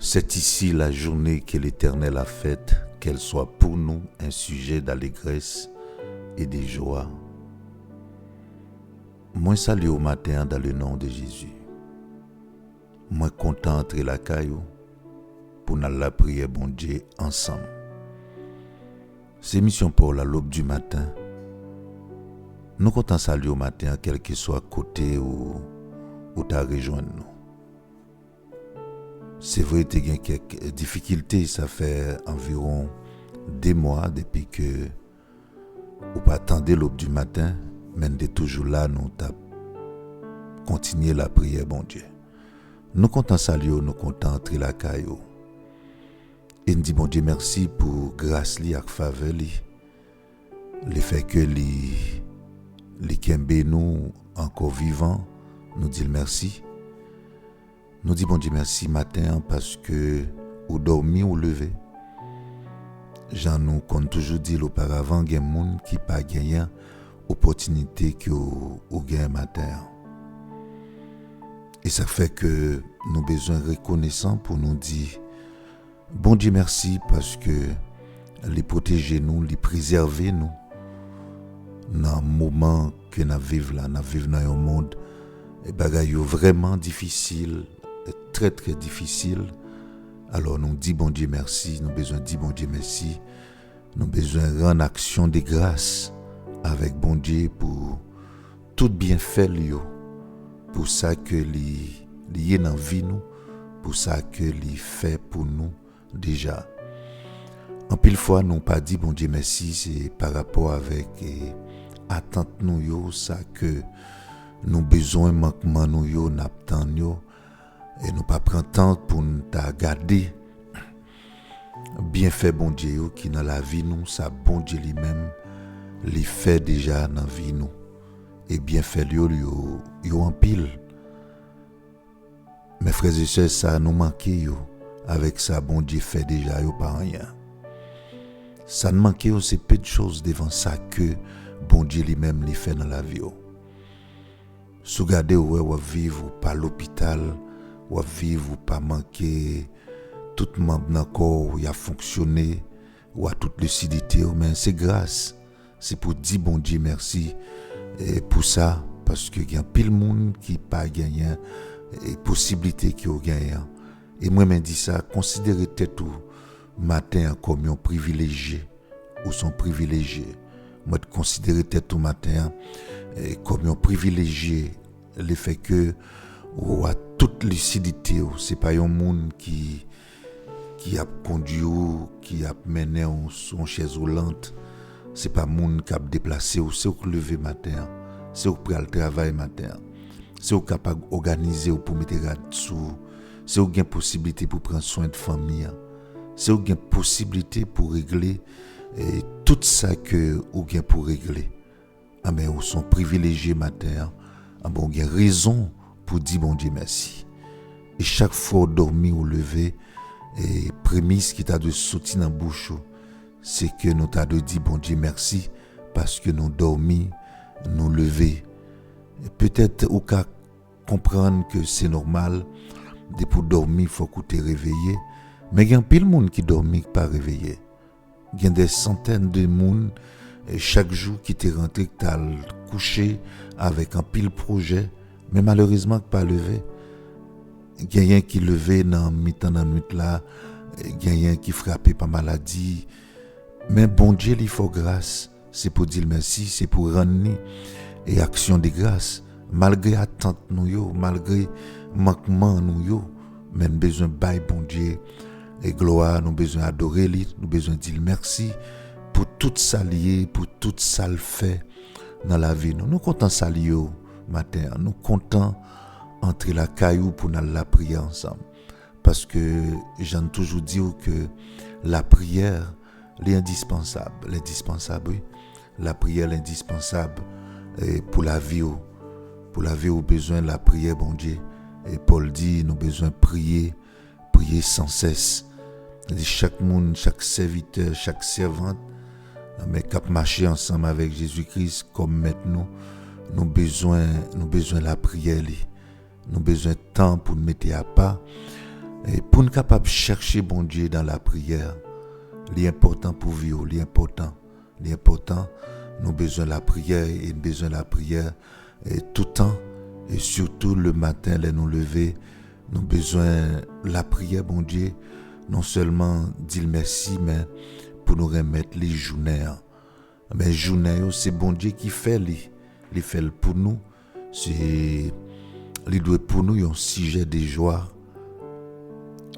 C'est ici la journée que l'Éternel a faite, qu'elle soit pour nous un sujet d'allégresse et de joie. Moi salue au matin dans le nom de Jésus. Moi content entrer la caillou pour nous la prière bon Dieu ensemble. C'est mission pour la l'aube du matin. Nous content saluer au matin quel que soit côté où t'as rejoindre nous. C'est vrai que tu as quelques difficultés, ça fait environ 2 mois depuis que ou pas attendre l'aube du matin, mais de toujours là nous t'a continuer la prière bon Dieu. Nous comptons saluer, nous comptons entrer la caillou. Et nous disons bon Dieu merci pour grâce li ak faveur li. Le fait que li kembe nous encore vivants, nous disons merci. Nous disons bon Dieu merci matin parce que ou dormi ou levé. J'en nous compte toujours dit auparavant gen moun qui pas gagné opportunité que ou gagne matin. Et ça fait que nous besoin reconnaissant pour nous dire bon Dieu merci parce que les protéger nous, les préserver nous dans le moment que nous vivons là, nous vivons dans un monde et bagaille vraiment difficile, très très difficile. Alors nous dit bon Dieu merci, nous besoin dire bon Dieu merci, nous besoin rendre action de grâce avec bon Dieu pour tout bienfait lui, pour ça que lié dans vie nous, pour ça que li fait pour nous déjà. En pile fois nous pas dit bon Dieu merci, c'est par rapport avec attente nous yo ça que nous besoin manquement nous yo n'attend yo et nous pas prendre temps pour nous garder bien fait bon Dieu yo qui dans la vie nous ça bon Dieu lui-même li fait déjà dans vie nous et bien fait yo en pile. Mes frères et sœurs ça nous manque yo avec ça bon Dieu fait déjà yo pas rien. Ça nous manque yo c'est peu de choses devant ça que bon Dieu lui-même li fait dans la vie yo. Sou gade ou vivre pas l'hôpital ou vivre pas manquer tout membre dans corps ou a fonctionné ou a toute lucidité mais c'est grâce c'est pour dire bon Dieu merci et pour ça parce que y a pile monde qui pas gagné et possibilité qui au gagné et moi me dit ça considérer tête ou matin comme un privilégié ou son privilégié moi considérer tête ou matin comme un privilégié le fait que ou a toute lucidité c'est pas un monde qui a conduit ou qui a mené son chaise roulante c'est pas monde qui a déplacé ou c'est au lever matin c'est au pour le travail matin c'est au capable organiser ou pour mettre sous c'est au gain possibilité pour prendre soin de famille c'est au gain possibilité pour régler tout ça que ou gain pour régler mais ou sont privilégiés matin bon gain raison pour dire bon Dieu merci et chaque fois dormir ou lever et prémisse qui t'a de sortir dans bouche c'est que nous t'a de dire bon Dieu merci parce que nous dormi nous lever peut-être ou qu'à comprendre que c'est normal de pour dormir faut que tu réveillé mais il y a pile monde qui dormi pas réveillé il y a des centaines de monde chaque jour qui t'est rentré que t'as couché avec un pile projet mais malheureusement pas levé il y a qui levé dans mi-temps dans nuit là il y a qui frappé par maladie mais bon Dieu il faut grâce c'est pour dire merci c'est pour rendre et action de grâce malgré attente nous yo malgré manquement nous yo mais nous besoin bail bon Dieu et gloire nous besoin adorer lui nous besoin dire merci pour tout ça lié pour tout ça le fait dans la vie nous content ça lié matin nous content entrer la caillou pour nous la prier ensemble parce que j'en toujours dit que la prière est indispensable oui la prière est indispensable pour la vie au besoin de la prière bon Dieu et Paul dit nous besoin prier sans cesse chaque monde chaque serviteur chaque servante mais cap marcher ensemble avec Jésus-Christ comme maintenant nous besoin la prière nous besoin de temps pour nous mettre à pas Et pour nous capable de chercher bon Dieu dans la prière, l'important pour vivre, l'important, nous avons besoin de la prière et besoin de la prière et tout le temps et surtout le matin, les nous lever, nous avons besoin de la prière, bon Dieu, non seulement dire merci, mais pour nous remettre les journées. Mais journée, c'est bon Dieu qui fait les fait pour nous. C'est il doit pour nous un sujet de joie,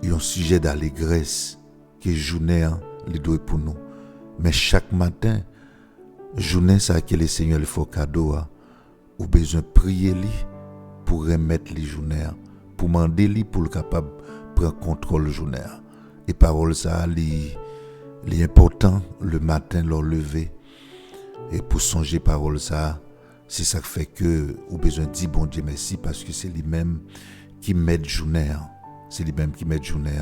un sujet d'allégresse que journée il doit pour nous. Mais chaque matin, journée ça que le Seigneur le fait cadeau, ou besoin prier lui pour remettre les journées, pour demander lui pour le capable prendre contrôle journée. Et parole ça, les important le matin leur lever et pour songer parole ça, c'est ça qui fait que ou besoin de dire bon Dieu merci parce que c'est lui-même qui met journée. C'est lui-même qui met journée.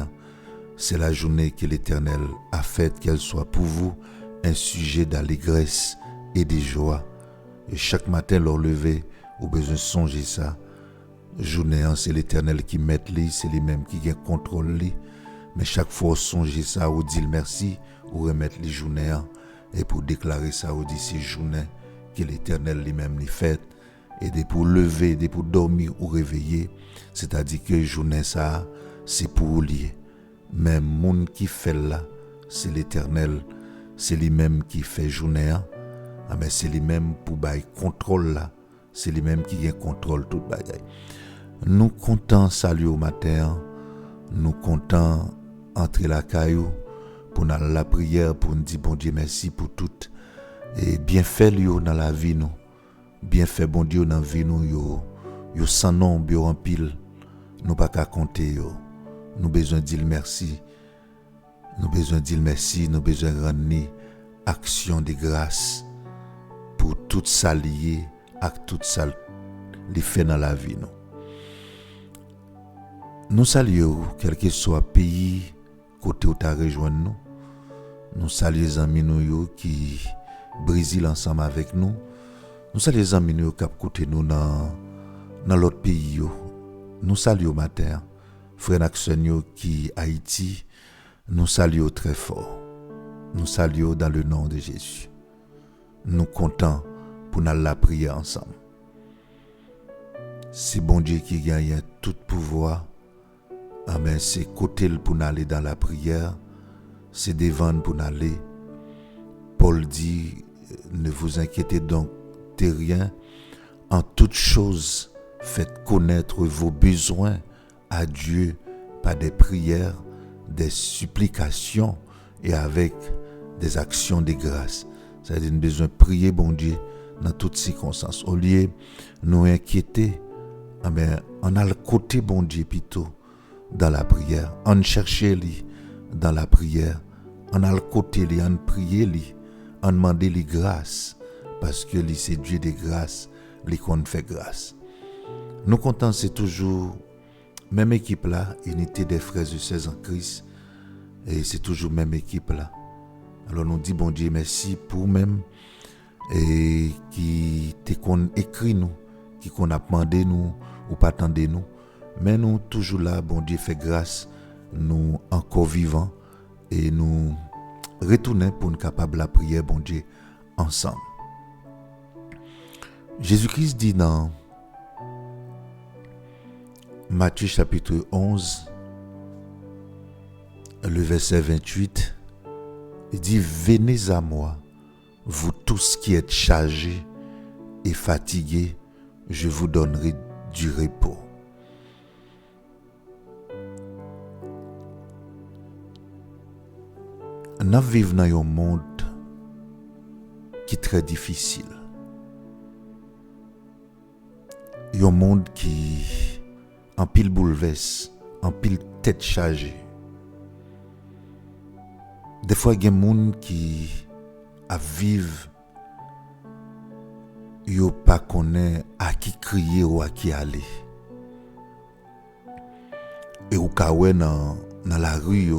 C'est la journée que l'Éternel a faite, qu'elle soit pour vous un sujet d'allégresse et de joie. Et chaque matin leur lever, ou besoin de songer ça. Journée, c'est l'Éternel qui met lui, c'est lui-même qui contrôle lui. Mais chaque fois songer ça, ou dire merci, ou remettre les journées et pour déclarer ça, ou dire c'est journée que l'Éternel lui-même les fait et de pour lever, de pour dormir ou réveiller, c'est-à-dire que journée ça, c'est pour lier. Mais monde qui fait là, c'est l'Éternel, c'est lui-même qui fait journée, mais c'est lui-même pour bailler contrôle là, c'est lui-même qui a contrôle tout bagaille. Nous comptons saluer au matin, nous comptons entrer la caillou pour la prière, pour nous dire bon Dieu merci pour tout et bien fait dans la vie nous, bien fait bon Dieu dans la vie nous yo sans nombre yo en pile, nous pas qu'à compter yo. Nous besoin dire merci, nous besoin dire merci, nous besoin rendre action de grâce pour tout ça lié à tout ça les fait dans la vie nous. Nous saluons quel que soit pays côté où tu as rejoint nous. Nous saluons les amis nous qui Brésil ensemble avec nous. Nous saluons les amis nous qui côté nous dans l'autre pays. Nous saluons matin frère Naxonio qui Haïti. Nous saluons très fort. Nous saluons dans le nom de Jésus. Nous comptons pour nous la prière ensemble. C'est bon Dieu qui gagne tout pouvoir. Amen. C'est côté pour nous aller dans la prière. C'est devant pour nous aller. Paul dit, ne vous inquiétez donc de rien. En toute chose, faites connaître vos besoins à Dieu par des prières, des supplications et avec des actions de grâce. C'est-à-dire, nous avons besoin de prier, bon Dieu, dans toutes circonstances. Au lieu de nous inquiéter, amen, on a le côté, bon Dieu, plutôt, dans la prière. On cherche lui dans la prière. On a le côté lui, on prie lui, on demande lui grâce, parce que lui c'est Dieu de grâce, lui qu'on fait grâce. Nous comptons c'est toujours même équipe là, unité des frères et sœurs en Christ, et c'est toujours même équipe là. Alors nous dit bon Dieu merci pour même et qui te qu'on écrit nous, qui qu'on a demandé nous ou pas attendé nous. Mais nous toujours là, bon Dieu fait grâce, nous encore vivants et nous retournons pour nous capables la prière, bon Dieu, ensemble. Jésus-Christ dit dans Matthieu chapitre 11, le verset 28, il dit « Venez à moi, vous tous qui êtes chargés et fatigués, je vous donnerai du repos. » Nous vivons dans un monde qui est très difficile. Un monde qui en pile bouleverse, en pile tête chargée. Des fois, il y a des gens qui vivent, ils ne pas connaissent à qui crier ou à qui aller. Et au cas où dans la rue,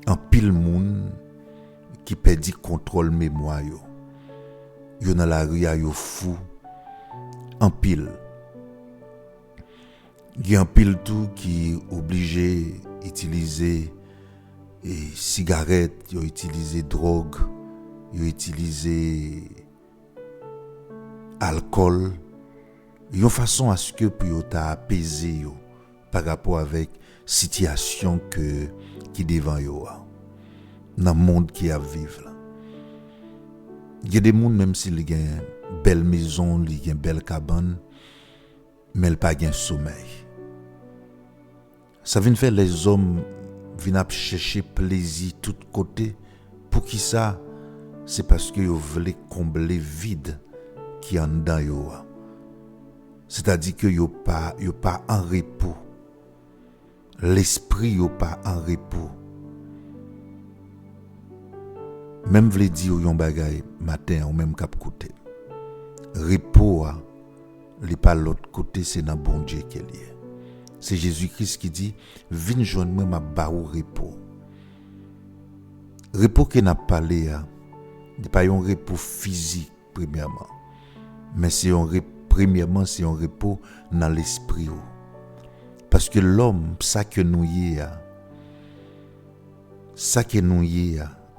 en pile moun qui perdit contrôle mémoire yo dans la rue yo fou en pile Il y a un pile tout qui obligé d'utiliser cigarettes, ils utiliser drogue, ils utiliser alcool. Il y a une façon à ce que pour t'apaiser par rapport avec situation qui devant yo dans le monde qui a vivre là. Il y a des gens même s'ils ont une belle maison, ils ont une belle cabane, mais ils n'ont pas de sommeil. Ça vient faire les hommes viennent chercher plaisir de tous côtés. Pour qui ça? C'est parce que vous voulez combler vide qui est en dedans yo. C'est-à-dire que yo pas en repos. L'esprit yo pas en repos. Même vle dire yon bagay matin ou même cap côté. Repos li pas l'autre côté, c'est dans bon Dieu qui est. C'est Jésus-Christ qui dit vinn joindre moi m'a ba ou repos. Repos que n'a parlé n'est pas un repos physique premièrement, mais c'est premièrement c'est un repos dans l'esprit. Parce que l'homme ça que nous y a,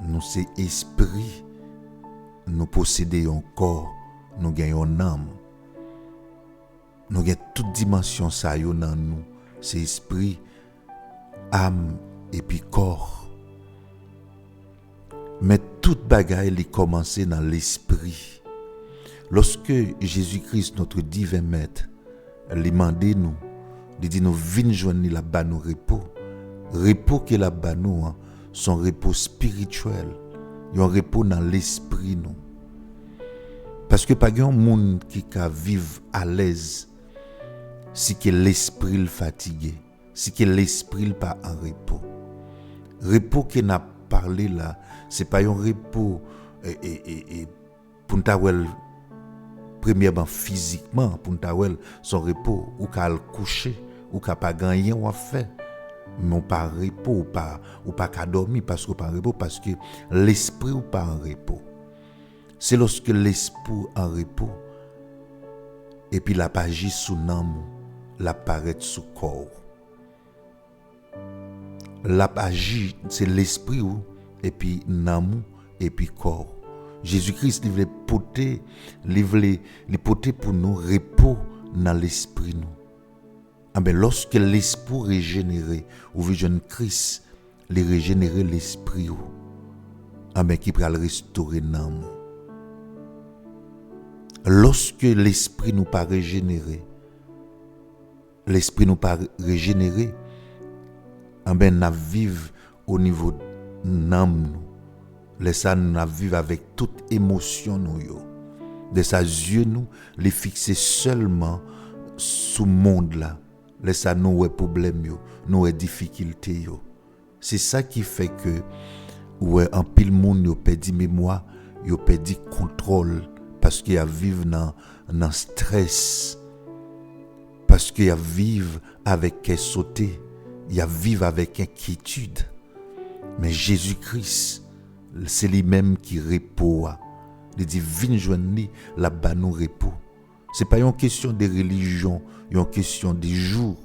nous c'est esprit, nous possédons un corps, nous gagnons une âme. Nous avons toute dimension ça yo dans nous, c'est esprit, âme et puis corps. Mais toute bagaille li commence dans l'esprit. Lorsque Jésus-Christ notre divin maître lui mandé nous, il dit nous vinn joindre là-bas nous repos que là-bas nous son repos spirituel, un repos dans l'esprit nous. Parce que pas grand monde qui ka vivre à l'aise si que l'esprit le fatigué, si que l'esprit le pas en repos. Repos que n'a parlé là, c'est pas un repos pour t'awel premièrement physiquement pour t'awel son repos ou qu'à le coucher ou qu'à pas gagner ou à faire. Mais pas repos ou pas qu'à dormir parce que pas repos parce que l'esprit ou pas en repos. C'est lorsque l'esprit en repos et puis la page sous l'âme, la paraît sous corps. La page c'est l'esprit et puis l'âme et puis corps. Jésus-Christ il voulait porter pour nous repos dans l'esprit nous. Mais lorsque l'esprit régénéré ou vision Christ, il régénérer l'esprit mais qui va le restaurer l'âme. Lorsque l'esprit nous pas régénéré, nous vivons au niveau de l'âme. Laissez nous vivre avec toute émotion nous. De sa yeux nous les fixer seulement sous le monde là. Laissez nous les problèmes nous les difficultés C'est ça qui fait que en pile monde yo perdu mémoire, yo perdu contrôle parce qu'il y a vivre dans stress. Parce qu'il y a vivre avec sauter, il y a vivre avec inquiétude. Mais Jésus-Christ, c'est lui-même qui repos. Il dit vinn joindre là-bas nous repos. C'est pas une question de religion, une question de jour,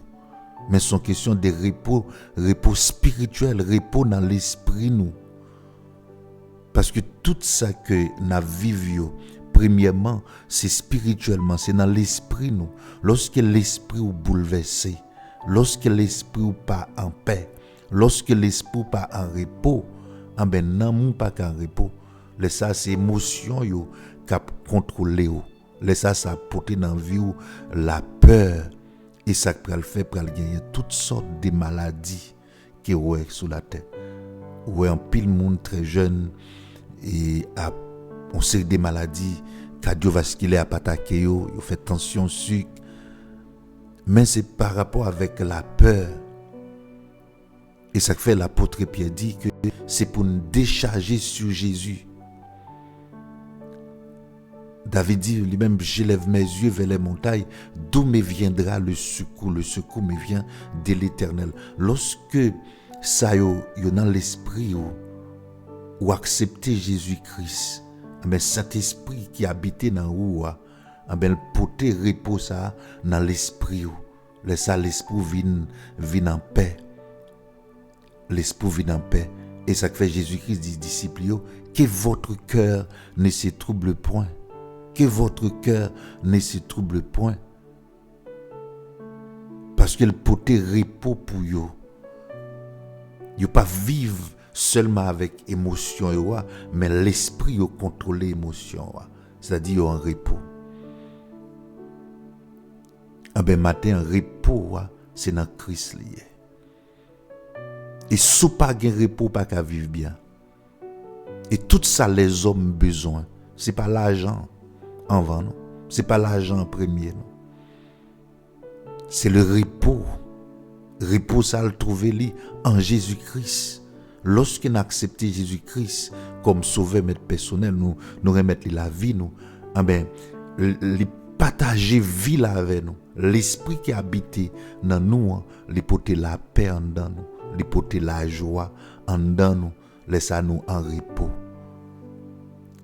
mais c'est une question de repos spirituel, repos dans l'esprit nous. Parce que tout ça que nous vivons, premièrement, c'est spirituellement, c'est dans l'esprit nous. Lorsque l'esprit est bouleversé, lorsque l'esprit n'est pas en paix, lorsque l'esprit n'est pas en repos, non pas en repos, ça c'est émotion qui contrôle. Ça porte dans la vie la peur. Et ça peut le faire pour gagner toutes sortes de maladies qui sont sur la terre. Ou un pile monde très jeune et on sait des maladies cardiovasculaires à attaquer, il fait tension, sucre. Mais c'est par rapport avec la peur. Et ça fait l'apôtre Pierre dit que c'est pour nous décharger sur Jésus. David dit lui-même, j'élève mes yeux vers les montagnes, d'où me viendra le secours me vient de l'Éternel. Lorsque ça yo dans l'esprit ou accepter Jésus-Christ, mais cet esprit qui habite dans vous, le porter repos ça dans l'esprit Laisse ça l'esprit vient en paix. L'esprit vient en paix. Et ça fait Jésus-Christ dit disciples, que votre cœur ne se trouble point. Que votre cœur ne se trouble point. Parce qu'il porte repos pour vous. Vous pas vivre seulement avec émotion, mais l'esprit contrôle l'émotion. C'est-à-dire en repos. Matin, en repos, c'est dans Christ lié. Et si pas de repos, pas qu'à vivre bien. Et tout ça, les hommes besoin. C'est pas l'argent en vent, non. C'est pas l'argent en premier, non. C'est le repos. Repos, ça le trouver en Jésus-Christ. Lorsqu'on a accepté Jésus-Christ comme sauveur, maître personnel, nous remettre la vie, nous, les partager vie là avec nous. L'esprit qui habite dans nous, les porter la paix en dedans nous, les porter la joie en dedans nous, laisse nous en repos.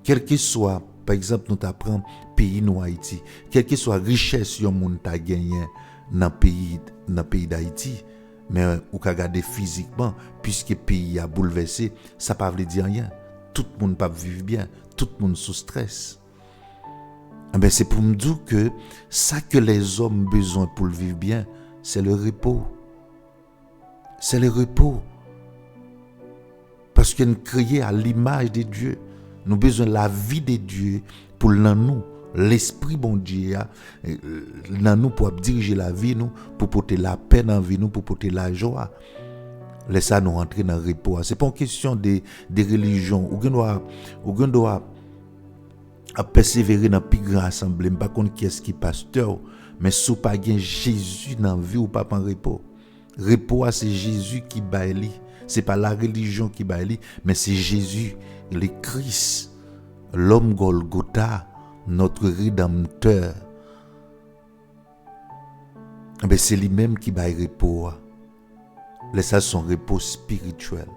Quel que soit, par exemple, nous t'apprend pays nous Haïti, quelle que soit richesse yon moun ta gagné dans pays d'Haïti, mais ou ka regarder physiquement, puisque le pays a bouleversé, ça ne veut dire rien. Tout le monde pas vivre bien, tout le monde sous stress. C'est pour me dire que ça que les hommes ont besoin pour vivre bien, c'est le repos. C'est le repos. Parce que nous créons à l'image de Dieu. Nous avons besoin de la vie de Dieu pour nous. L'esprit bon Dieu dans nous pour diriger la vie nous, pour porter la paix dans la vie nous, pour porter la joie. Laissez nous rentrer dans le repos. C'est pas une question de religion. Ou doit à persévérer dans plus grand assemblée, pas contre qui est-ce qui pasteur, mais sous pas gain Jésus dans la vie ou pas en repos. Repos c'est Jésus qui baille, c'est pas la religion qui baille, mais c'est Jésus, le Christ, l'homme Golgotha, notre rédempteur. C'est lui-même qui baille repos. Laissez son repos spirituel.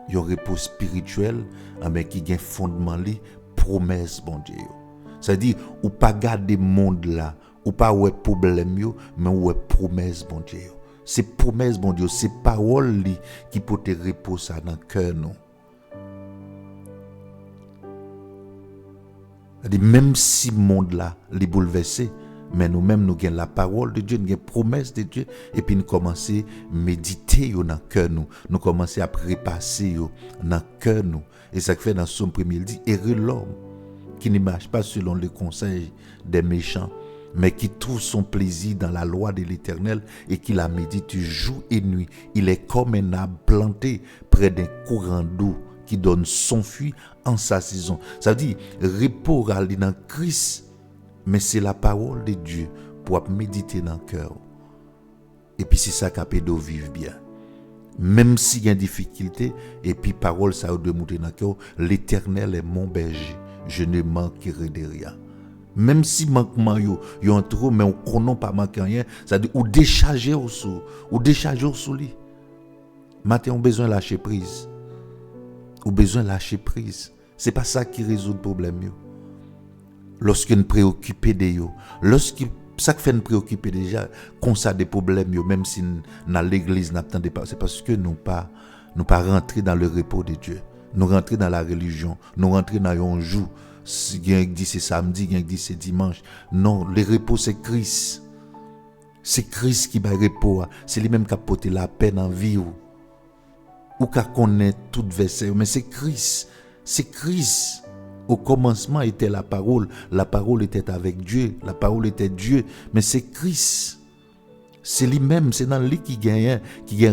Il y a un repos spirituel qui a un fondement li promesse bon Dieu. C'est-à-dire ou pas garder monde là, ou pas ouais problème yo, mais ouais promesse bon Dieu. C'est promesse bon Dieu, c'est parole li qui peut te reposer dans cœur nous. C'est-à-dire même si monde là li bouleversé, mais nous-mêmes nous gagnons la parole de Dieu, nous gagnons la promesse de Dieu, et puis nous commençons à méditer dans le cœur nous, nous commençons à repasser dans le cœur nous. Et ça fait dans son premier, il dit, heureux l'homme qui ne marche pas selon les conseils des méchants, mais qui trouve son plaisir dans la loi de l'Éternel et qui la médite jour et nuit. Il est comme un arbre planté près d'un courant d'eau qui donne son fruit en sa saison. Ça veut dire, repos dans Christ, mais c'est la parole de Dieu pour méditer dans le cœur. Et puis c'est ça qui peut de vivre bien. Même s'il y a une difficulté, et puis parole ça de monter dans le cœur, l'Éternel est mon berger, je ne manquerai de rien. Même si manquement yo en trop, mais on connaît pas manquer rien, ça dit ou décharger au sous lui. Maintenant on besoin de lâcher prise. Ou besoin de lâcher prise. C'est pas ça qui résout le problème yo. Lorsqu'on préoccupé de yo, ça fait nous préoccuper déjà qu'on a des problèmes yo, même si dans l'église n'attendait pas, c'est parce que nous pas rentrer dans le repos de Dieu. Nous rentrer dans la religion, nous rentrer dans un jour, quelqu'un dit c'est samedi, quelqu'un dit c'est dimanche. Non, le repos c'est Christ. C'est Christ qui va repos, c'est lui-même qui a porté la paix dans la vie ou qui connaît tout verset, mais c'est Christ. C'est Christ. Au commencement était la parole était avec Dieu, la parole était Dieu, mais c'est Christ. C'est lui-même, c'est dans lui qui gagne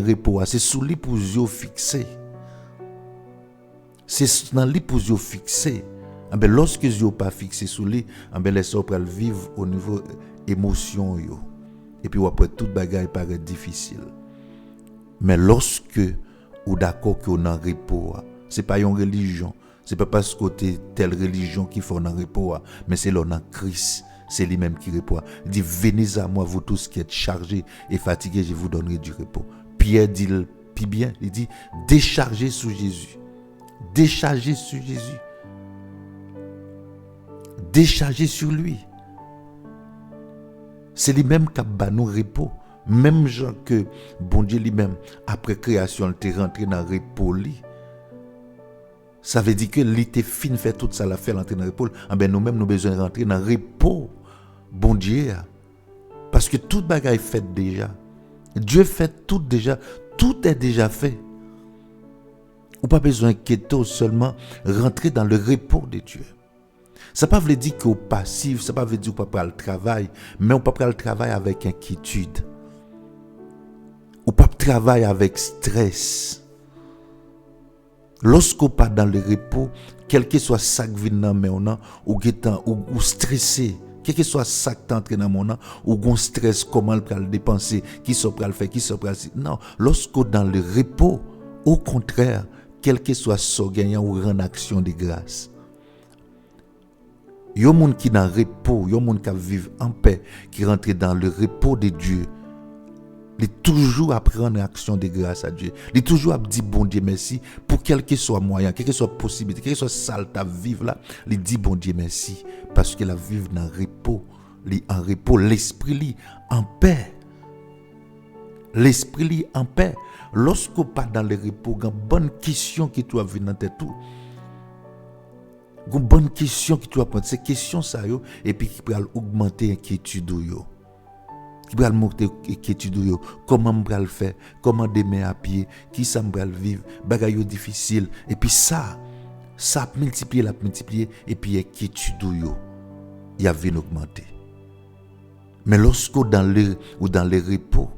repos, c'est sous lui pour yeux fixé. C'est dans lui pour yeux fixé. Lorsque yeux pas fixé sous lui, les gens peuvent vivre au niveau émotion yo. Et puis après toute bagaille paraît difficile. Mais lorsque ou d'accord que on en repos, c'est pas une religion. C'est pas parce que c'est telle religion qui fait un repos, mais c'est là en Christ, c'est lui-même qui repose. Il dit, venez à moi, vous tous qui êtes chargés et fatigués, je vous donnerai du repos. Pierre dit, puis bien, il dit, déchargez sur Jésus. Déchargez sur Jésus. Déchargez sur lui. C'est lui-même qui a ba nous repos. Même gens que bon Dieu lui-même, après création, il est rentré dans le repos. Ça veut dire que l'été fin fait tout ça, la fait rentrer dans le repos. Ben nous-mêmes, nous avons besoin de rentrer dans le repos. Bon Dieu. Parce que toute bagaille est faite déjà. Dieu fait tout déjà. Tout est déjà fait. Ou pas besoin de seulement rentrer dans le repos de Dieu. Ça ne veut pas dire qu'on est passif, ça ne veut pas dire qu'on ne peut pas le travail, mais on ne peut pas le travail avec inquiétude. On ne peut pas travailler avec stress. Lorsqu'on pas dans le repos, quel que soit ça qui vient dans mon nom, ou stressé, quel que soit ça qui entre dans mon nom, ou on stress, comment le peut dépenser, qui soit le faire, qui soit le faire. Non, lorsqu'on dans le repos, au contraire, quel que soit ce gagnant ou rend action de grâce. Il y a des gens qui sont dans le repos, il y a des gens qui vivent en paix, qui rentrent dans le repos de Dieu. Il est toujours à prendre action de grâce à Dieu. Il est toujours à dire bon Dieu merci pour quel que soit moyen, quelle que soit possibilité, quelle que soit salle à vivre là. Il dit bon Dieu merci parce que la vivre dans le repos, en repos, l'esprit en paix. L'esprit en paix. Lorsqu'on pas dans le repos, il y a une bonne question qui doit venir dans tête tout. Une bonne question qui doit prendre ces questions ça yo et puis qui peut augmenter l'inquiétude yo. Qui va monter inquiétude yo, comment me le faire, comment demain à pied, qui ça me le vivre, bagaille difficile et puis ça multiplier et puis inquiétude yo, il y a vient augmenter. Mais lorsqu'on dans le repos,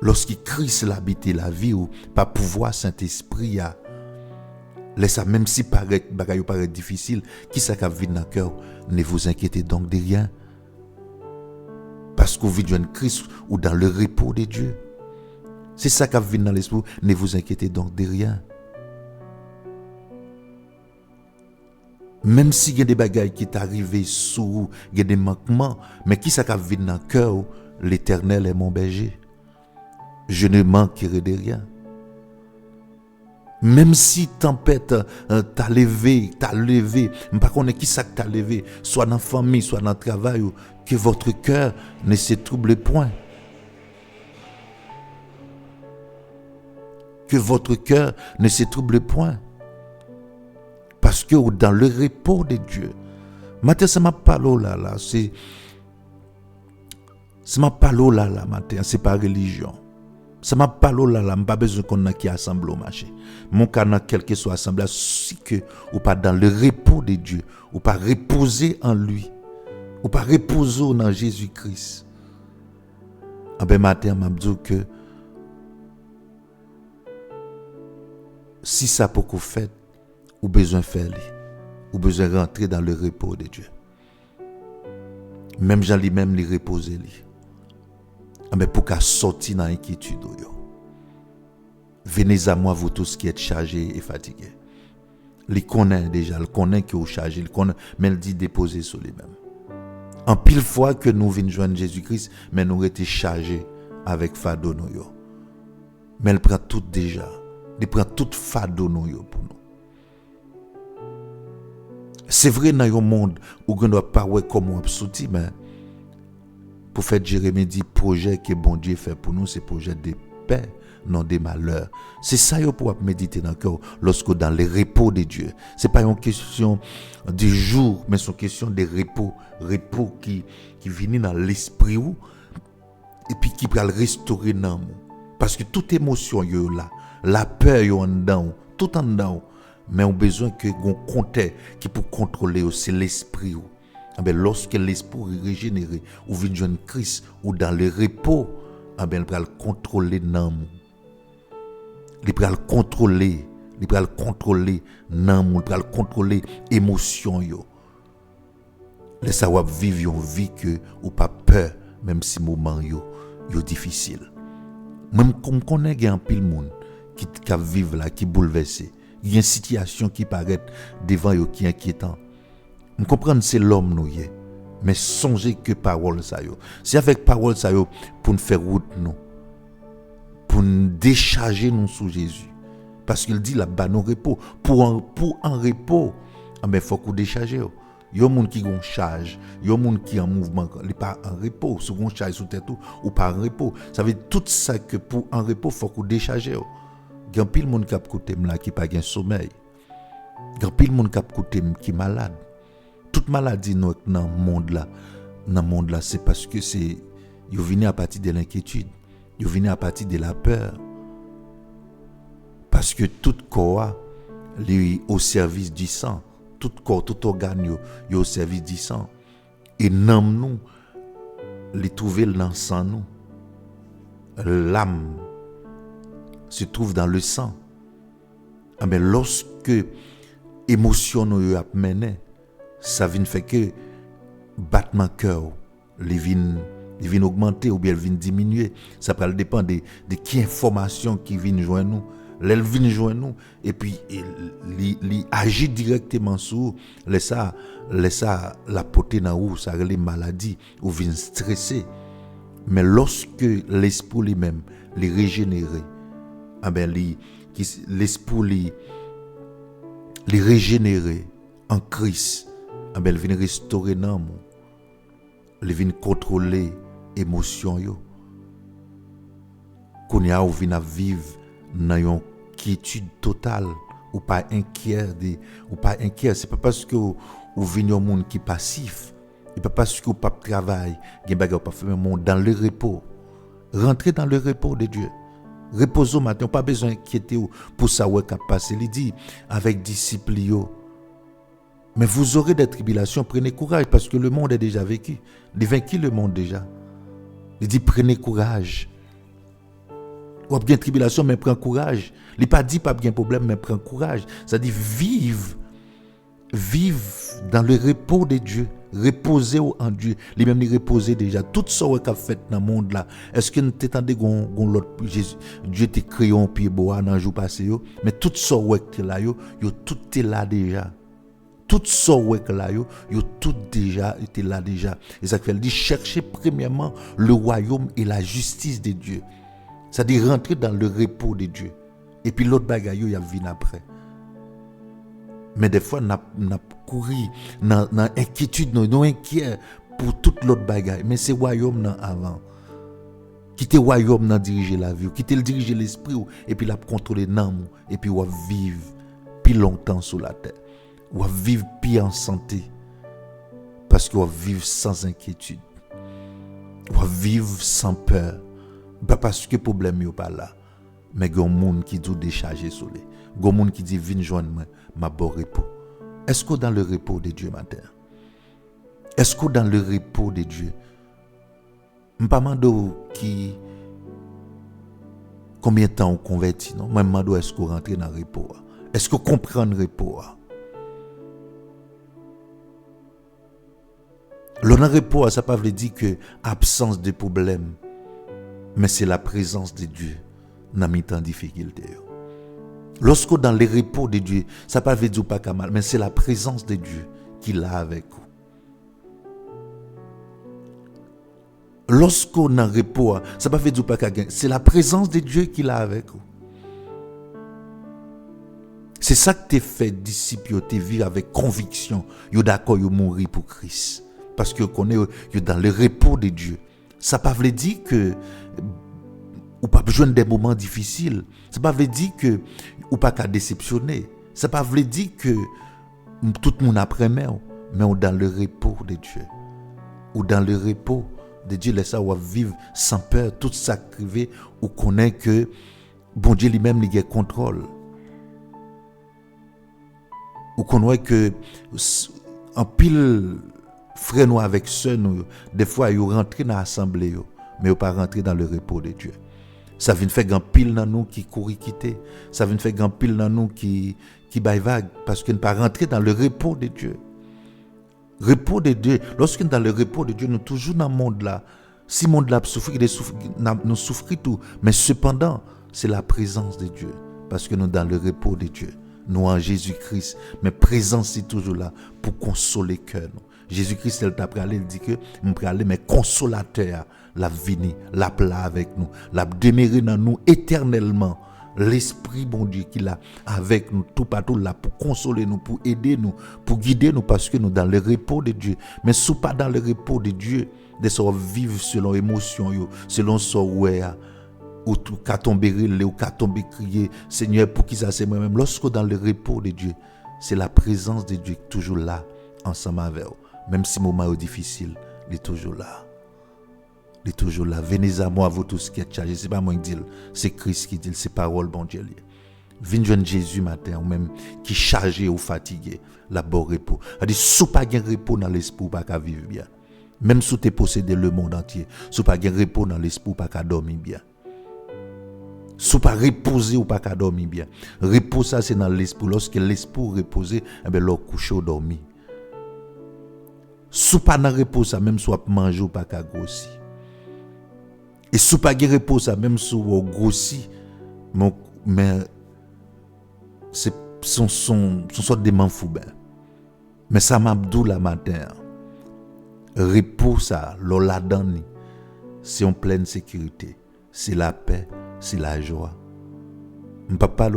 lorsqu'il Christ l'habite la vie ou pas pouvoir Saint-Esprit a laisse même si bagaille paraît difficile, qui ça qui vient dans le cœur, ne vous inquiétez donc de rien. Parce que vous vivez dans Christ ou dans le repos de Dieu. C'est ça qui vient dans l'esprit. Ne vous inquiétez donc de rien. Même si il y a des bagailles qui sont arrivées sous vous, il y a des manquements, mais qui ça qui vient dans le cœur, l'Éternel est mon berger. Je ne manquerai de rien. Même si tempête t'a levé, par contre qui ça t'a levé, soit dans la famille, soit dans le travail, que votre cœur ne se trouble point. Que votre cœur ne se trouble point. Parce que dans le repos de Dieu, matin ça m'a parlé là, c'est ça m'a parlé là, matin, c'est pas religion. Ça m'a parlé là, pas besoin qu'on a qui assemble au marché. Mon canal, quel que soit assemblage, si que ou pas dans le repos de Dieu, ou pas reposer en lui, ou pas reposer dans Jésus-Christ. En ben matin, m'a dit que si ça pour qu'on fait, ou besoin faire lui, ou besoin rentrer dans le repos de Dieu. Même Jean lui-même lui reposer lui. Mais pour qu'à sortir dans l'inquiétude. Venez à moi, vous tous qui êtes chargés et fatigués. Il connaît déjà, il connaît qui est chargé, il connaît, mais il dit déposer sur lui-même. En pile fois que nous venons joindre Jésus-Christ, mais nous étions chargés avec fardeau nous. Mais il prend tout déjà. Il prend tout fardeau nous pour nous. C'est vrai dans un monde où on ne doit pas voir comment on sortir, mais pour faire Jérémie dit projet que bon Dieu fait pour nous, c'est projet de paix, non de malheur. C'est ça qu'il faut méditer dans le cœur lorsque dans le repos de Dieu. Ce n'est pas une question de jour, mais c'est une question de repos. Repos qui vient dans l'esprit et puis qui peut le restaurer dans nous. Parce que toute émotion est là, la peur est en dedans, tout en dedans. Mais on a besoin que on compte qui pour contrôler c'est l'esprit. Lorsque l'esprit est régénéré, ou vient joindre Christ, ou dans le repos, il peut le contrôler dans nous. Il peut le contrôler. Il peut le contrôler dans nous. Il peut le contrôler l'émotion. Laissez-vous vivre une vie que ou pas peur, même si le moment est difficile. Même comme on connaît un pile monde qui vivent là, qui bouleversé. Il y a une situation qui paraît devant eux qui est inquiétant. On comprend que c'est l'homme nous y est, mais songez que parole ça yo. C'est avec parole ça yo pour nous faire route nous, pour nous décharger nous sous Jésus, parce qu'il dit là-bas nos repos pour un repos, mais faut qu'on décharge yo. Yo moun qui gon charge, yo moun qui en mouvement, il pas en repos, sous gon charge sous tête ou pas en repos. Ça veut dire tout ça que pour en repos faut qu'on décharger. Gan pile moun k'ap koute là qui pas gen sommeil. Gan pile moun k'ap koute qui malade. Toute maladie dans le monde là, c'est parce que c'est yo venu à partir de l'inquiétude, yo venu à partir de la peur. Parce que tout corps est au service du sang. Tout corps, tout organe est au service du sang. Et nous, les trouver dans le sang nous. L'âme se trouve dans le sang. Mais lorsque émotion nous a mené, ça vient faire que battement cœur, les vient augmenter ou bien les vient diminuer. Ça peut dépendre de qui information qui vient joindre nous. Elle vient joindre nous et puis il agit directement sur laisse ça la porter dans où ça les maladies ou vient stresser. Mais lorsque l'esprit lui-même les régénéré, ah ben l'esprit les régénérer en Christ, ah ben il vient restaurer dans nous, il vient contrôler émotion yo. Qu'on y a ou vient vivre dans une quiétude totale ou pas inquiet c'est pas parce que ou vient un monde qui passif, c'est pas parce que ou pas travail, gen bagay ou pas faire monde dans le repos. Rentrer dans le repos de Dieu. Reposez au matin, pas besoin d'inquiéter pour savoir qu'a passé. Il dit avec disciples yo. Mais vous aurez des tribulations, prenez courage parce que le monde est déjà vécu. Il vaincu le monde déjà. Il dit prenez courage. Ou bien tribulation mais prends courage. Il pas dit pas bien problème mais prends courage. Ça dit vive dans le repos de Dieu, reposer en Dieu. Les mêmes reposer déjà tout ça qu'a fait dans le monde là. Est-ce que nous t'entendez gon l'autre Dieu te créé un pied bois dans jour passé yo, mais tout ça que là yo tout est là déjà. Tout ça que là yo tout déjà était là déjà. Et ça fait dit chercher premièrement le royaume et la justice de Dieu. C'est-à-dire rentrer dans le repos de Dieu. Et puis l'autre bagaille, il y a venu après. Mais des fois, on a couru dans l'inquiétude, nous inquiets pour toute l'autre bagaille. Mais c'est le royaume avant. Quitter le royaume dans diriger la vie, quitter le diriger l'esprit, et puis la contrôler dans et puis on va vivre plus longtemps sur la terre. On va vivre plus en santé. Parce qu'on va vivre sans inquiétude. On va vivre sans peur. Pas parce que le problème n'est pas là. Mais il y a un monde qui dit décharger sur lui. Il y a un monde qui dit viens joindre moi, ma bon repos. Est-ce que dans le repos de Dieu matin? Est-ce que dans le repos de Dieu? Je ne sais pas qui combien de temps on convertit non? Moi je me demande est-ce qu'on rentre dans le repos? Est-ce qu'on comprend le repos? Le repos, ça ne veut pas dire que absence de problème. Mais c'est la présence de Dieu dans mes temps de difficulté. Lorsque dans les repos de Dieu, ça ne veut pas dire pas mal, mais c'est la présence de Dieu qui est là avec vous. Lorsque dans le repos, ça ne veut dire pas qu'il c'est la présence de Dieu qui est là avec vous. C'est ça que tu fait disciple, tu vis avec conviction, tu es d'accord, tu mourir pour Christ. Parce que qu'on est dans le repos de Dieu. Ça ne veut pas dire que ou pas besoin des moments difficiles. Ça ne veut pas dire que ou pas qu'à déceptionner. Ça ne veut pas dire que tout le monde après mais on dans le repos de Dieu. Ou dans le repos de Dieu, laisse ça ou vivre sans peur, tout ça crivé ou connaît que bon Dieu lui-même il a contrôle. Ou connaît que en pile frère nous avec sœur nous des fois ils rentrent dans l'assemblée mais ils pas rentrer dans le repos de Dieu. Ça vient faire grand pile dans nous qui courir quitter, ça vient faire grand pile dans nous qui baille vague parce qu'ils ne pas rentrer dans le repos de Dieu. Repos de Dieu, lorsqu'on est dans le repos de Dieu, nous toujours dans le monde là. Si le monde là souffre, nous souffrons tout, mais cependant, c'est la présence de Dieu parce que nous dans le repos de Dieu. Nous en Jésus-Christ, mais présence est toujours là pour consoler le cœur. Jésus-Christ, elle t'a parlé, il dit que nous parler mais consolateur, la vini, la plat avec nous, la demeurer dans nous éternellement L'Esprit, bon Dieu, qui l'a avec nous, tout partout là, pour consoler nous, pour aider nous, pour guider nous, parce que nous dans le repos de Dieu. Mais sous pas dans le repos de Dieu, de se vivre selon émotion, selon son ouais, ou tout qu'à tomber relé, ou qu'à tomber crier, Seigneur, pour qui ça c'est moi-même. Lorsque dans le repos de Dieu, c'est la présence de Dieu toujours là, ensemble avec vous. Même si le moment est difficile, il est toujours là. Il est toujours là. Venez à moi, vous tous qui êtes chargés. Ce n'est pas moi qui dis, c'est Christ qui dit, c'est parole, bon Dieu. Venez joindre Jésus matin, ou même qui chargé ou fatigué, la bon repos. C'est-à-dire, si pas de repos dans l'esprit, pas qu'à vivre bien. Même si tu possédé le monde entier, si pas de repos dans l'esprit, pas qu'à dormir bien. Si pas reposer ou pas qu'à dormir bien. Repos, ça, c'est dans l'esprit. Lorsque l'esprit repose, eh bien, l'on couche ou dormir. Si pas dans repos, ça, même soit manger ou pas qu'à grossir. Et si pas de repos, ça, même si on grossit, mais c'est son sorte de manfou ben. Mais ça m'abdou la matin. Repos, ça, l'on la donne, c'est en pleine sécurité. C'est la paix, c'est la joie. Je ne parle pas de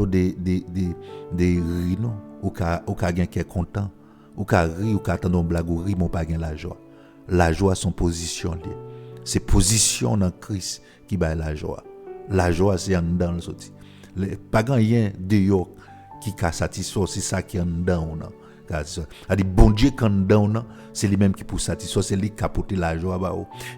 rire, non. Ou quelqu'un qui est content. Ou qui rit, ou qui attend une blague, ou rit, mais pas la joie. La joie, son position liée. C'est position dans Christ qui bat la joie. La joie, c'est en dedans le sorti. Pas rien dehors qui a satisfait, c'est ça qui est en dedans. C'est-à-dire, bon Dieu, quand dedans, c'est lui-même qui peut satisfaire, c'est lui qui a porté la joie.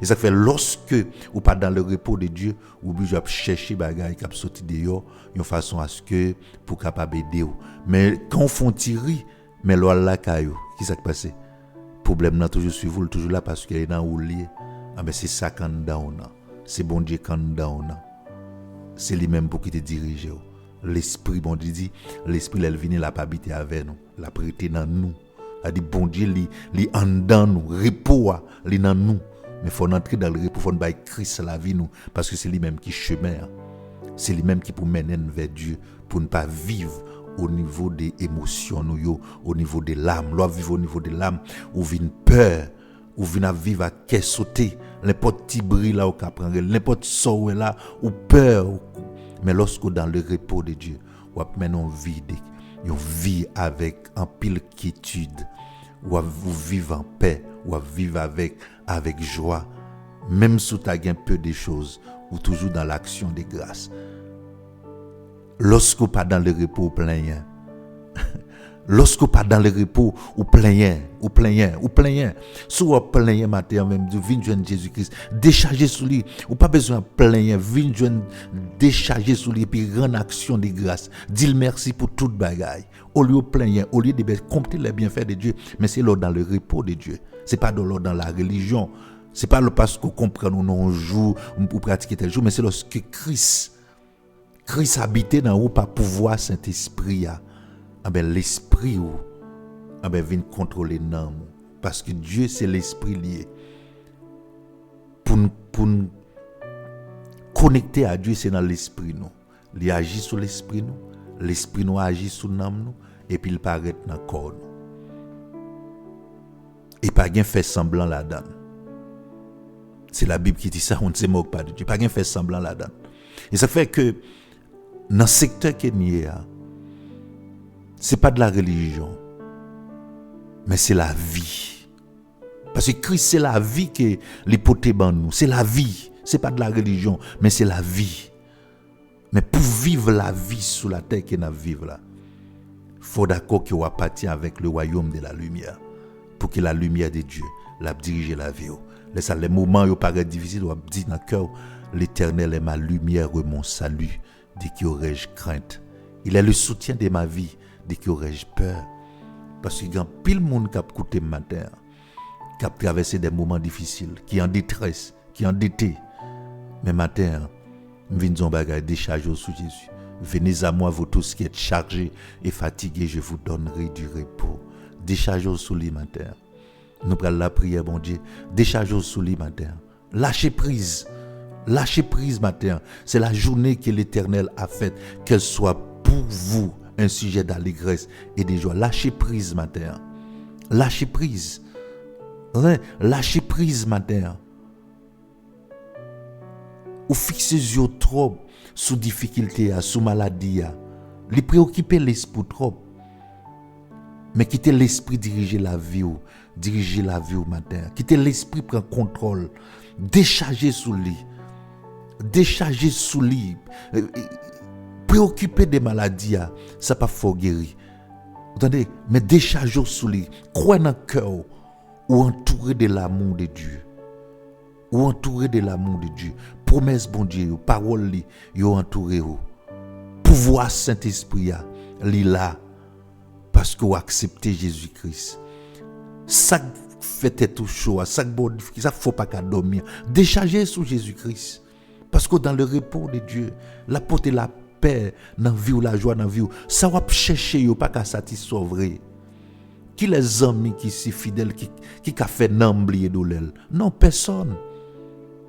Et ça fait lorsque ou pas dans le repos de Dieu, ou bien je chercher bagaille qui a sorti dehors, de façon à ce que pour capable aider. Mais quand on fait tirer, mais là, qui s'est passé? Problème n'a toujours suivi, toujours là parce qu'il est dans ou lié. Ah ben c'est ça quand dedans. C'est bon Dieu quand dedans. C'est lui-même pour qui te dirige. L'esprit, bon Dieu dit, l'esprit, il vient, il n'a pas habité avec nous, il a prêté dans nous. Il dit, bon Dieu, il en dans nous, repos, il est dans nous. Mais il faut entrer dans le repos, il faut nous Christ la vie, nous, parce que c'est lui-même qui chemin. C'est lui-même qui peut mener vers Dieu, pour ne pas vivre au niveau des émotions, au niveau des larmes. L'on vivre au niveau des larmes, où vient peur, où vient vivre à qu'est sauter, n'importe petit bruit là, où prendre, n'importe sorte là, ou peur. Mais lorsque dans le repos de Dieu, on mène une vie avec un pile quiétude, vous vivez en paix, ou vivre avec joie, même si tu as un peu de choses, ou toujours dans l'action de grâce. Lorsque pas dans le repos plein, lorsque pas dans le repos ou plein, si vous plein matin même de venir joindre Jésus-Christ, décharger sur lui, ou pas besoin de plein, venir joindre décharger sur lui puis rendre action de grâce, dire merci pour toute bagaille. Au lieu de plein, au lieu de compter les bienfaits de Dieu, mais c'est là dans le repos de Dieu. C'est pas dans la religion, c'est pas le parce qu'on comprend nous non jour pour pratiquer tel jour, mais c'est lorsque Christ habite dans vous par pouvoir Saint-Esprit. L'esprit vient contrôler nous. Parce que Dieu, c'est l'esprit lié. Pour nous connecter à Dieu, c'est dans l'esprit. Il agit sur l'esprit. L'esprit nous agit sur nous. Et puis il paraît dans le corps. Et pas rien fait semblant là-dedans. C'est la Bible qui dit ça, on ne se moque pas de Dieu. Pas rien fait semblant là-dedans. Et ça fait que dans le secteur qui est c'est pas de la religion, mais c'est la vie. Parce que Christ, c'est la vie que l'hypothèse en nous. C'est la vie. C'est pas de la religion, mais c'est la vie. Mais pour vivre la vie sur la terre que nous vivons là, il faut d'accord qu'on appartient avec le royaume de la lumière. Pour que la lumière de Dieu la dirige la vie. Les moments où il paraît difficile, on dit dans le cœur, l'Éternel est ma lumière et mon salut. De qui aurais-je crainte? Il est le soutien de ma vie. De qui aurais-je peur? Parce qu'il y a pile monde qui a écouté matin, qui a traversé des moments difficiles, qui est en détresse, qui est endetté. Mais matin, je viens de bagaille décharger sous Jésus. Venez à moi, vous tous qui êtes chargés et fatigués, je vous donnerai du repos. Déchargez sous lui matin. Nous prenons la prière, bon Dieu. Déchargez sous lui matin. Lâchez prise. Lâchez prise matin. C'est la journée que l'Éternel a faite. Qu'elle soit pour vous un sujet d'allégresse et de joie. Lâchez prise matin. Lâchez prise. Lâchez prise matin. ou fixer yeux trop sous difficulté, sous maladie, les préoccuper l'esprit trop. Mais quitter l'esprit diriger la vie au matin. Quitter l'esprit prendre contrôle, décharger sous lui. Préoccuper des maladies, ça pas fort guéri. Attendez, mais décharger sous lui. Croire dans le cœur ou entouré de l'amour de Dieu. Promesse bon Dieu, parole li, yo entouré ou. Pouvoir Saint-Esprit li là parce que vous acceptez Jésus-Christ. Ça fait tout chaud, ça faut pas qu'à dormir. Décharger sur Jésus-Christ. Parce que dans le repos de Dieu, la porte la paix dans la vie ou la joie dans la vie, ça va chercher yo pas qu'à satisfaire vrai. Qui les amis qui si fidèles qui a fait n'oublier douleur? Non, personne.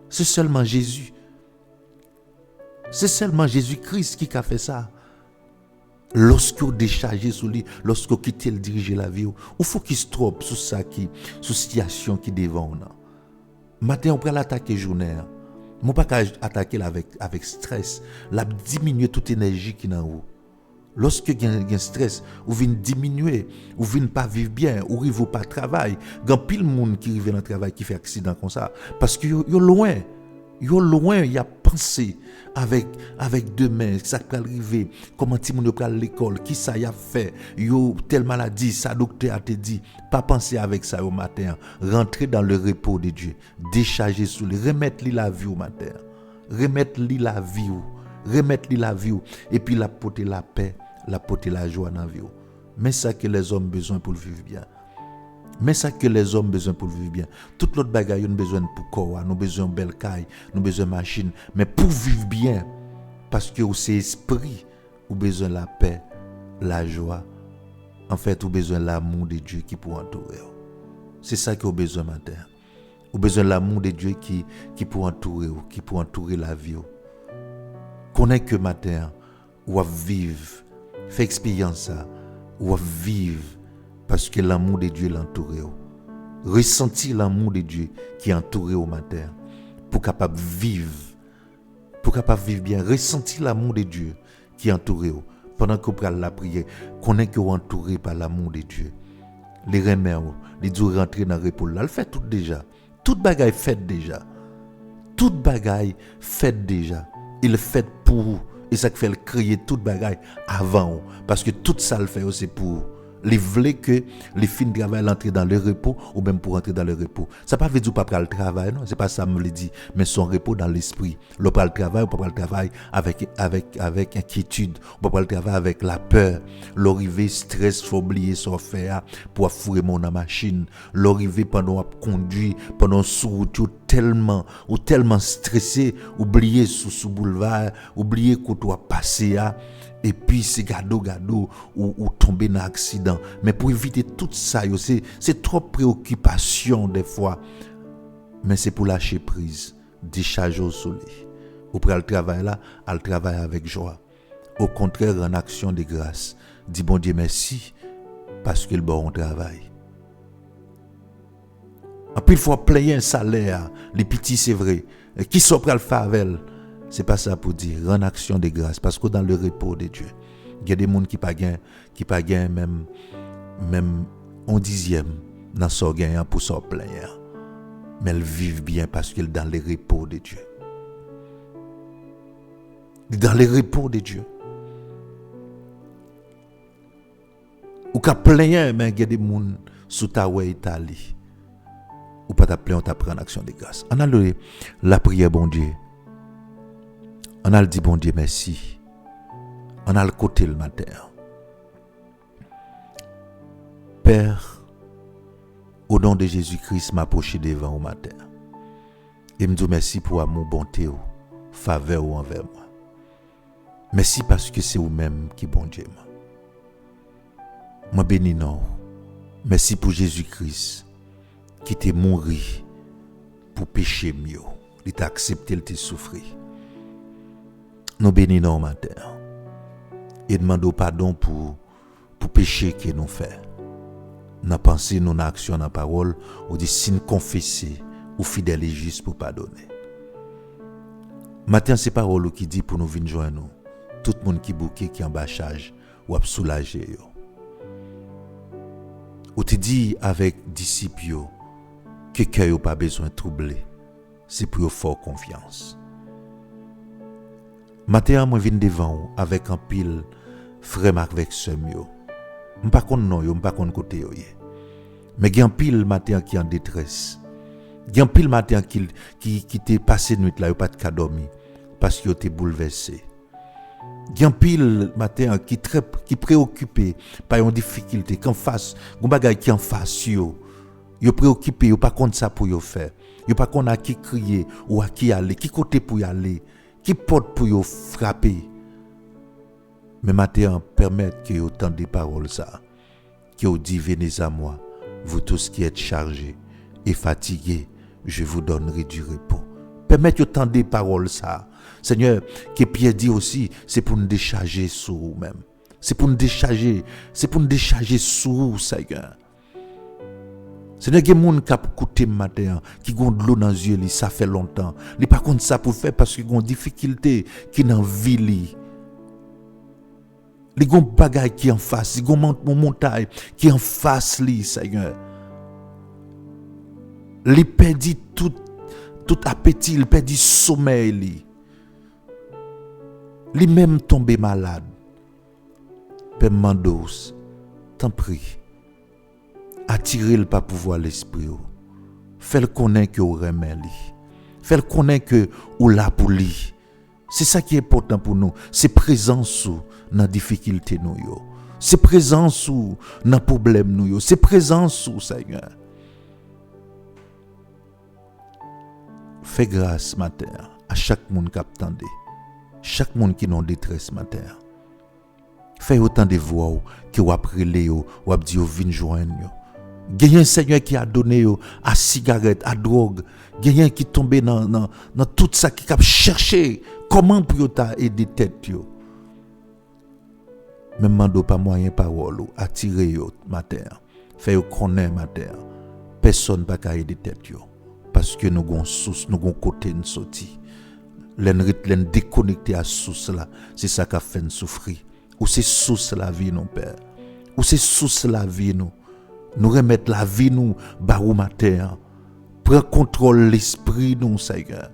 C'est seulement Jésus. C'est seulement Jésus-Christ qui a fait ça. Lorsque vous déchargez sur lui, lorsque vous quittez le diriger la vie, il faut qu'il se trompe sur ça sur situation qui devant nous. Matin, on peut l'attaquer journée. On ne peut pas attaquer avec stress. La diminuer toute énergie qui est en vous. Lorsque vous avez un stress, vous venez diminuer, vous venez pas vivre bien, vous ne pas travailler. Il y a pile de monde qui arrive dans le travail qui fait accident comme ça. Parce que vous êtes loin. Il y a pensé avec demain, ça peut arriver, comment ti moun yo pral l'école, qui ça y a fait, yo telle maladie, ça docteur a te dit, pas penser avec ça au matin, rentrer dans le repos de Dieu, décharger sous lui, remettre lui la vie au matin, remettre lui la vie, et puis la porter la paix, la porter la joie dans la vie. Mais ça que les hommes ont besoin pour vivre bien. Mais ça que les hommes ont besoin pour vivre bien. Toute l'autre bagaille, nous besoin pour corps, nous besoin de belle caille, nous besoin de machine. Mais pour vivre bien, parce que c'est esprit, nous besoin de la paix, la joie. En fait, nous besoin de l'amour de Dieu qui peut entourer. C'est ça que nous besoin matin. Nous besoin de l'amour de Dieu qui peut entourer la vie. Connais que matin, ou vivre, fait expérience ça, ou vivre. Parce que l'amour de Dieu l'entoure. Ressentir l'amour de Dieu qui entoure au matin. Pour capable vivre bien. Ressentir l'amour de Dieu qui entoure. Pendant que vous prenez la prière, connaissez que vous entouré par l'amour de Dieu. Les remèdes, les jours rentrer dans le repos. Là, le fait tout déjà. Toute bagaille fait déjà. Il fait pour vous. Et ça fait créer toute bagaille avant. Parce que tout ça le fait aussi pour vous. Les voulait que les fins travail l'entrer dans le repos ou même pour entrer dans le repos. Ça pas veut dire pas le travail, non, c'est pas ça me le dit, mais son repos dans l'esprit. Le pas le travail, on pas le travail avec inquiétude, on pas le travail avec la peur. L'arrivée stress, faut oublier son faire pour fourrer mon machine. L'arrivée pendant conduire, pendant sur route tellement stressé, oublier sous boulevard, oublier qu'on doit passer à et puis c'est gado ou tomber dans accident. Mais pour éviter tout ça, c'est trop préoccupation des fois. Mais c'est pour lâcher prise, décharger au soleil. Ou pour le travail là, à le travail avec joie. Au contraire, en action de grâce, dis bon Dieu merci parce qu'il bon travail. Après il faut payer un salaire, les petits c'est vrai. Qui sont prêts à le faire avec elle? C'est pas ça pour dire en action de grâce parce que dans le repos de Dieu, il y a des gens qui pas gain même un dixième dans son gain pour son plein. Mais elles vivent bien parce qu'elles dans le repos de Dieu. Dans le repos de Dieu. Ou qu'à plein mais il y a des gens sous ta Italie. Ou pas ta plein on t'a pris en action de grâce. On a la prière bon Dieu. On a le dit bon Dieu merci. On a le côté le matin. Père, au nom de Jésus-Christ, m'approcher devant au matin. Et me dire merci pour amour, bonté, faveur envers moi. Merci parce que c'est vous-même qui bon Dieu. Moi bénis non. Merci pour Jésus-Christ qui t'est mort pour pécher mieux. Il t'a accepté, il t'a souffert. Nous bénissons matin et demandons pardon pour péché que nous faisons. Dans pensée, dans action, dans parole, ou dit si nous confessons ou fidèle et juste pour pardonner. Matin, c'est parole qui dit pour nous venir joindre nous. Tout le monde qui bouquet, qui en bas charge, ou a soulager yo. Ou te dit avec disciples yo, que cœur yo pas besoin de troubler. C'est pour yo fort confiance. Matin, moi viens devant vous avec un pile frère avec sœur yo. M'pas konn non yo, m'pas konn côté yo. Mais gen pile matin qui en détresse. Gen pile matin qui t'est passé nuit là, yo pas de dormir parce que yo t'est bouleversé. Gen pile matin qui préoccupé par une difficulté qu'en face, gon bagay qui en face yo préoccupé, yo pas konn ça pour yo faire. Yo pas konn à qui crier ou à qui aller, qui côté pour y aller, qui porte pour yo frapper. Mais matin permettre que yo entende des paroles ça, que yo dit venez à moi, vous tous qui êtes chargés et fatigués, je vous donnerai du repos. Permettre yo entende des paroles ça. Seigneur, que Pierre dit aussi, c'est pour nous décharger sur nous-mêmes. C'est pour nous décharger sur nous, Seigneur. Seigneur, il y a des gens qui ont écouté matin, qui ont de l'eau dans les yeux, ça fait longtemps. Ils par contre ça pour faire parce qu'ils ont des difficultés qui dans la vie. Ils ont des bagages qui en face, ils ont des montagnes qui en face, Seigneur. Ils perdent tout appétit, ils perdent sommeil. Ils même tombé malade. Père Mandos, t'en prie. Attirez-le par pouvoir l'esprit. Fais-le connaître que vous remet lui. Fais-le connaître que vous là pour lui. C'est ça qui est important pour nous. C'est présence dans la difficulté nous. C'est présence dans le problème nous. C'est présence Seigneur. Fais grâce matin à chaque monde qui attend. Chaque monde qui est en détresse matin. Fais autant de voix que vous appelez ou vous dit venez joindre. Il y a un Seigneur qui a donné à cigarette, à drogue. Il y a un qui est tombé dans tout ça qui a cherché comment pour aider tête. Même mando pas moyen parole attirer matin. Fait connaître matin. Personne pas ka aider tête parce que nous avons source, nous avons côté nous sorti. L'en déconnecter à source là, c'est ça qui a fait nous souffrir. Ou c'est source la vie non père. Ou c'est source la vie nous. Nous remettre la vie nous barou matin. Prends contrôle l'esprit nous Seigneur.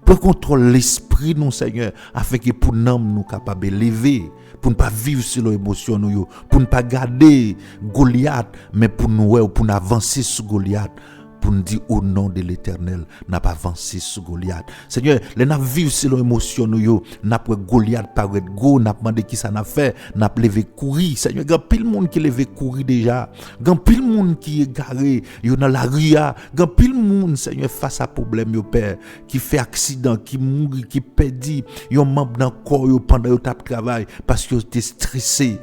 Prends contrôle l'esprit nous Seigneur afin que pour nous capable lever, pour ne pas vivre sur nos émotions nous, pour ne pas garder Goliath mais pour nous avancer sur Goliath. Pour nous dire au nom de l'Éternel, n'a pas avancé sur Goliath. Seigneur, les n'a vivre selon l'émotion nous n'a pas Goliath paraître go, n'a demandé qui ça n'a fait, n'a levé courir. Seigneur, grand pile monde qui levé courir déjà, grand pile monde qui est garé, yo dans la rue, grand pile monde Seigneur face à problème yo père, qui fait accident, qui mourit, qui perdit, yo membre dans corps yo pendant yo tap travail parce que yo était stressé.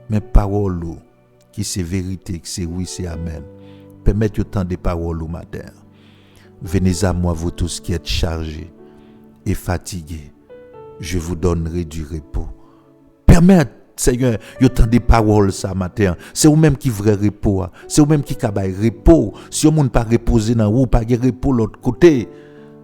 Mais parole qui c'est vérité, qui c'est oui, c'est amen. Permettez autant de paroles au matin. Venez à moi, vous tous qui êtes chargés et fatigués. Je vous donnerai du repos. Permettez, Seigneur, autant de paroles ça matin. C'est vous-même qui vrai repos. C'est vous-même qui cabaye repos. Si vous ne pas reposer dans vous, pas de repos l'autre côté.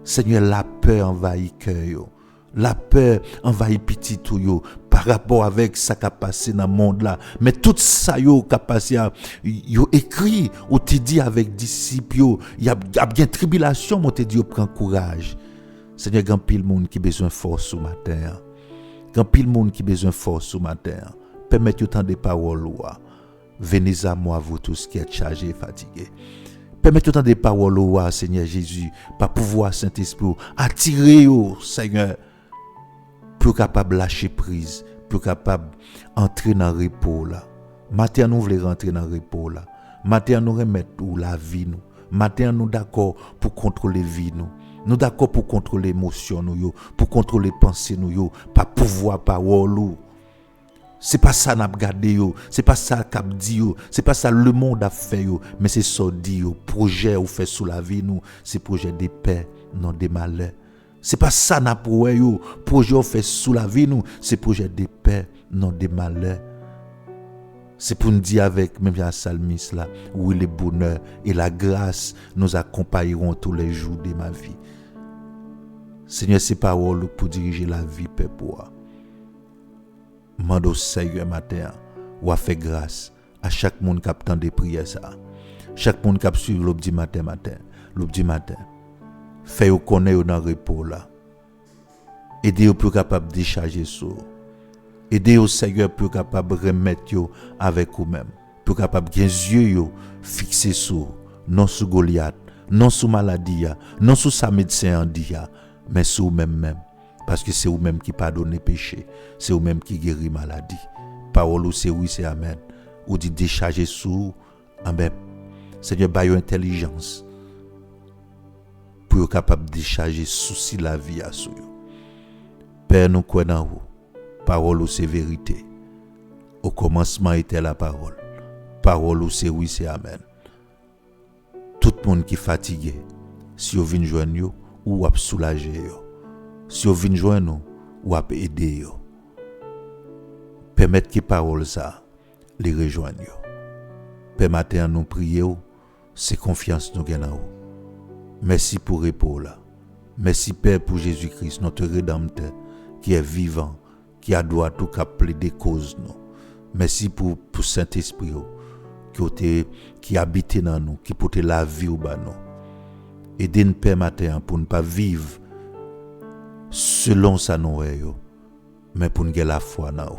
Seigneur, la peur envahit cœur. La peur envahit petit tout yo par rapport avec ça qui a passé dans le monde là. Mais tout ça yo qui a passé, yo écrit, ou te dit avec disciples, il y a bien tribulation, mais te dit prends courage. Seigneur, grand pile monde qui besoin force au matin. Grand pile monde qui besoin force au matin. Permettez autant de paroles venez à moi vous tous qui êtes chargés et fatigués. Permettez autant de paroles Seigneur Jésus, par pouvoir Saint-Esprit, attirer Seigneur plus capable de lâcher prise, plus capable d'entrer dans le repos là. Matin nous voulons rentrer dans le repos là. Matin nous remettre la vie nous. Matin nous d'accord pour contrôler la vie nous. Nous d'accord pour contrôler l'émotion nous, pour contrôler les pensées nous, pas pouvoir parole. C'est pas ça n'a regardé c'est pas ça qu'a dit c'est pas ça le monde a fait mais c'est ça dit projet ou fait sous la vie nous, c'est projet de paix, non de malheur. C'est pas ça n'a pour projet ou fait sous la vie nous, c'est projet de paix, non de malheur. C'est pour nous dire avec même la psalmiste là, oui le bonheur et la grâce nous accompagneront tous les jours de ma vie. Seigneur, c'est parole pour diriger la vie, Père, pour mande au Seigneur matin, ou a fait grâce à chaque monde qui attend des prières ça. Chaque monde qui a suivi l'obdi matin. Fait connaître dans le repos là. Aidez au plus capable de décharger sur. Aidez au Seigneur plus capable de remettre avec vous-même. Plus capable de yeux fixés sur, non sur Goliath, non sur maladie, non sur sa médecin en dia, mais sur vous-même. Parce que c'est vous-même qui pardonne les péchés. C'est vous-même qui guérit maladie. Parole ou c'est oui, c'est amen. Ou dit décharger sur, amen. Seigneur, baille intelligence pour être capable de décharger souci la vie à soi. Père, nous croyons vous. Parole ou c'est vérité. Au commencement était la parole. Parole ou c'est oui, c'est amen. Tout le monde qui est fatigué, si vous venez joindre nous, ou vous soulager. Si vous venez joindre nous, ou vous aider. Permettez que parole ça les rejoigne. Permettez à nous prier, c'est confiance nous gagnons. Merci pour repos là. Merci Père pour Jésus-Christ, notre Rédempteur, qui est vivant, qui a droit tout qu'à plaider cause nous. Merci pour Saint-Esprit qui habite dans nous, qui porte la vie au bas nous. Aidez-nous Père matin pour ne pas vivre selon sa nourriture, mais pour nous gagner la foi dans nous.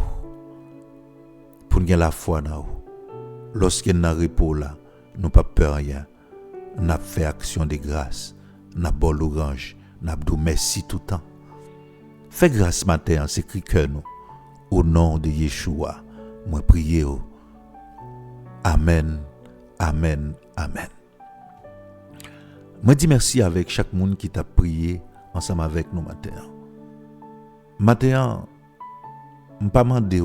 Pour nous gagner la foi dans nous. Lorsqu'il y a un repos là, nous pas peur rien. Nous avons fait action de grâce. Nous avons bon l'orange. Nous avons dit merci tout le temps. Fais grâce matin, c'est cri que nous. Au nom de Yeshua, moi prier. Amen, amen, amen. Moi dis merci avec chaque monde qui t'a prié ensemble avec nous matin. Matin, je ne pas demander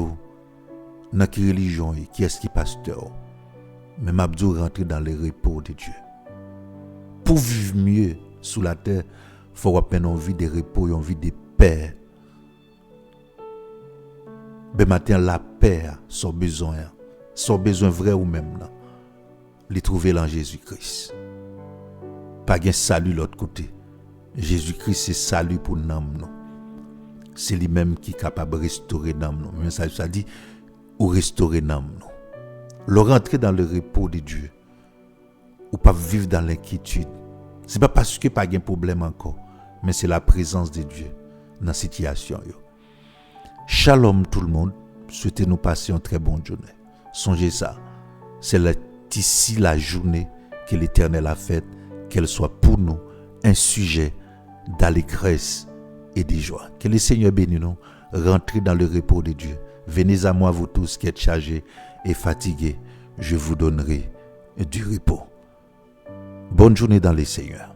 dans quelle religion qui est-ce qui pasteur. Mais m'a dit rentrer dans le repos de Dieu. Pour vivre mieux sous la terre, il faut avoir une vie de repos, une vie de paix. Ben matin la paix, son besoin vrai ou même là, les trouver dans Jésus-Christ. Pas de salut l'autre côté. Jésus-Christ c'est salut pour nous. C'est lui-même qui est capable de restaurer nous. Mais ça dit ou restaurer nous. Le rentrer dans le repos de Dieu ou pas vivre dans l'inquiétude. C'est pas parce que pas de problème encore, mais c'est la présence de Dieu dans la situation. Shalom tout le monde, souhaitez-nous passer une très bonne journée. Songez ça, c'est ici la journée que l'Éternel a faite, qu'elle soit pour nous un sujet d'allégresse et de joie. Que le Seigneur bénisse nous, rentrez dans le repos de Dieu. Venez à moi vous tous qui êtes chargés et fatigués, je vous donnerai du repos. Bonne journée dans les Seigneurs.